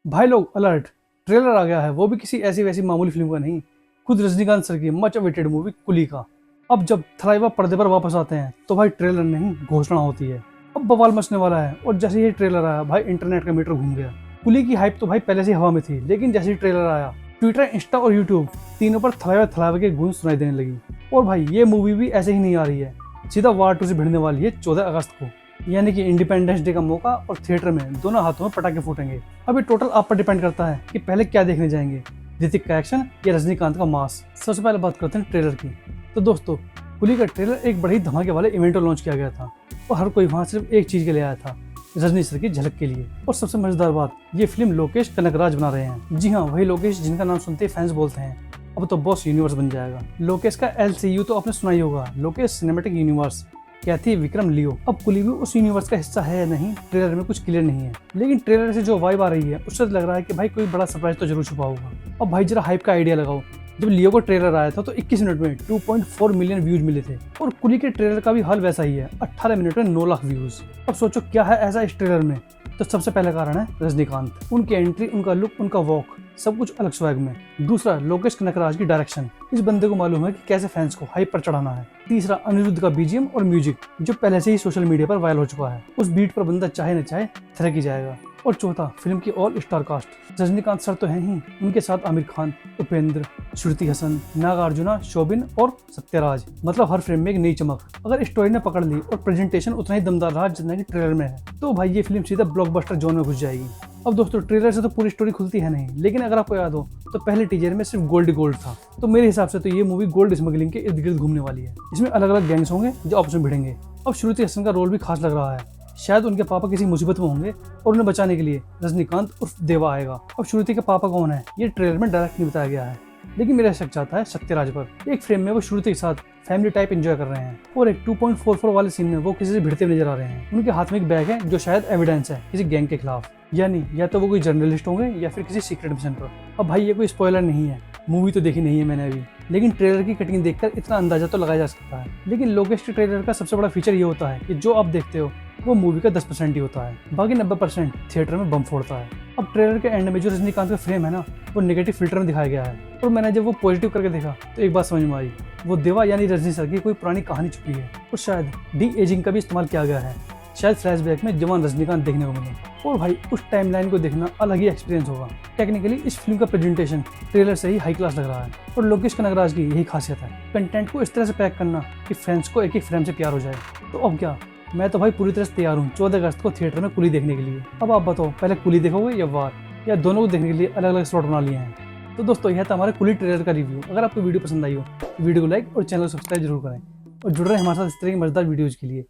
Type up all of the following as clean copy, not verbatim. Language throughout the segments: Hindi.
भाई लोग अलर्ट। ट्रेलर आ गया है, वो भी किसी ऐसी वैसी मामूली फिल्म का नहीं, खुद रजनीकांत सर की मच अवेटेड मूवी कुली का। अब जब थलाइवा पर्दे पर वापस आते हैं तो भाई ट्रेलर नहीं घोषणा होती है। अब बवाल मचने वाला है और जैसे ही ट्रेलर आया भाई इंटरनेट का मीटर घूम गया। कुली की हाइप तो भाई पहले से ही हवा में थी, लेकिन जैसे ही ट्रेलर आया ट्विटर, इंस्टा और यूट्यूब तीनों पर थलाइवा थलाइवा के गूंज सुनाई देने लगी। और भाई ये मूवी भी ऐसे ही नहीं आ रही है, सीधा वार 2 से भिड़ने वाली है 14 अगस्त को, यानी कि इंडिपेंडेंस डे का मौका, और थिएटर में दोनों हाथों में पटाखे फूटेंगे। अब ये टोटल आप पर डिपेंड करता है कि पहले क्या देखने जाएंगे, ऋतिक का एक्शन या रजनीकांत का मास। सबसे पहले बात करते हैं ट्रेलर की। तो दोस्तों, कुली का ट्रेलर एक बड़े ही धमाके वाले इवेंट लॉन्च किया गया था और हर कोई वहां सिर्फ एक चीज के लिए आया था, रजनी सर की झलक के लिए। और सबसे मजेदार बात, ये फिल्म लोकेश कनगराज बना रहे हैं। जी हाँ, वही लोकेश जिनका नाम सुनते ही फैंस बोलते हैं अब तो बॉस यूनिवर्स बन जाएगा। लोकेश का LCU तो आपने सुना ही होगा, लोकेश सिनेमैटिक यूनिवर्स। कैथी विक्रम लियो। अब कुली भी उस यूनिवर्स का हिस्सा है या नहीं, ट्रेलर में कुछ क्लियर नहीं है, लेकिन ट्रेलर से जो वाइब आ रही है उससे लग रहा है कि भाई कोई बड़ा सरप्राइज तो जरूर छुपा होगा। अब भाई जरा हाइप का आइडिया लगाओ, जब लियो को ट्रेलर आया था तो 21 मिनट में 2.4 मिलियन व्यूज मिले थे, और कुली के ट्रेलर का भी हाल वैसा ही है, 18 मिनट में 9 लाख व्यूज। अब सोचो क्या है ऐसा इस ट्रेलर में। तो सबसे पहला कारण है रजनीकांत, उनकी एंट्री, उनका लुक, उनका वॉक, सब कुछ अलग स्वैग में। दूसरा, लोकेश कनगराज की डायरेक्शन, इस बंदे को मालूम है कि कैसे फैंस को हाइप पर चढ़ाना है। तीसरा, अनिरुद्ध का BGM और म्यूजिक जो पहले से ही सोशल मीडिया पर वायरल हो चुका है, उस बीट पर बंदा चाहे न चाहे थिरक ही जाएगा। और चौथा, फिल्म की all star cast. Rajinikanth sir तो हैं ही, उनके साथ आमिर खान, उपेंद्र, श्रुति हसन, नागार्जुना, शोभिन और सत्यराज। मतलब हर फ्रेम में एक नई चमक। अगर स्टोरी ने पकड़ ली और प्रेजेंटेशन उतना ही दमदार रहा जितना कि ट्रेलर में है, तो भाई ये फिल्म सीधा ब्लॉकबस्टर जोन में घुस जाएगी। अब दोस्तों, ट्रेलर से तो पूरी स्टोरी खुलती है नहीं, लेकिन अगर आपको याद हो तो पहले टीजर में सिर्फ गोल्ड था। तो मेरे हिसाब से तो ये मूवी गोल्ड स्मगलिंग के इर्द गिर्द घूमने वाली है। इसमें अलग अलग गैंग्स होंगे जो आपस में भिड़ेंगे। अब श्रुति हसन का रोल भी खास लग रहा है, शायद उनके पापा किसी मुसीबत में होंगे और उन्हें बचाने के लिए रजनीकांत उर्फ देवा आएगा। अब श्रुति के पापा कौन है ये ट्रेलर में डायरेक्ट नहीं बताया गया है, लेकिन मेरा शक जाता है सत्यराज पर। एक फ्रेम में वो श्रुति के साथ फैमिली टाइप एंजॉय कर रहे हैं, और एक 2.44 वाले सीन में वो किसी से भिड़ते हुए नजर आ रहे हैं। उनके हाथ में एक बैग है जो शायद एविडेंस है किसी गैंग के खिलाफ, यानी या तो वो कोई जर्नलिस्ट होंगे या फिर किसी सीक्रेट मिशन पर। अब भाई ये कोई स्पॉइलर नहीं है, मूवी तो देखी नहीं है मैंने अभी, लेकिन ट्रेलर की कटिंग देखकर इतना अंदाजा तो लगाया जा सकता है। लेकिन लोकेश के ट्रेलर का सबसे बड़ा फीचर ये होता है कि जो आप देखते हो वो मूवी का 10% ही होता है, बाकी 90% थिएटर में बम फोड़ता है। अब ट्रेलर के एंड में जो रजनीकांत का फ्रेम है ना, वो नेगेटिव फिल्टर में दिखाया गया है, और मैंने जब वो पॉजिटिव करके देखा तो एक बात समझ में आई, वो देवा यानी रजनी सर की कोई पुरानी कहानी छुपी है, और शायद डी-एजिंग का भी इस्तेमाल किया गया है। शायद फ्लैशबैक में जवान रजनीकांत देखने को मिले, और भाई उस टाइमलाइन को देखना अलग ही एक्सपीरियंस होगा। टेक्निकली इस फिल्म का प्रेजेंटेशन ट्रेलर से ही हाई क्लास लग रहा है, और लोकेश कनगराज की यही खासियत है, कंटेंट को इस तरह से पैक करना कि फैंस को एक एक फ्रेम से प्यार हो जाए। तो अब क्या, मैं तो भाई पूरी तरह से तैयार हूँ 14 अगस्त को थिएटर में कुली देखने के लिए। अब आप बताओ, पहले कुली देखोगे या वार, या दोनों को देखने के लिए अलग अलग स्लॉट बना लिए हैं। तो दोस्तों, यह था हमारे कुली ट्रेलर का रिव्यू। अगर आपको वीडियो पसंद आई हो तो वीडियो को लाइक और चैनल को सब्सक्राइब जरूर करें, और जुड़ रहे हैं हमारे साथ इस तरह की मजेदार वीडियोज़ के लिए।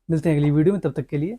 मिलते हैं अगली वीडियो में, तब तक के लिए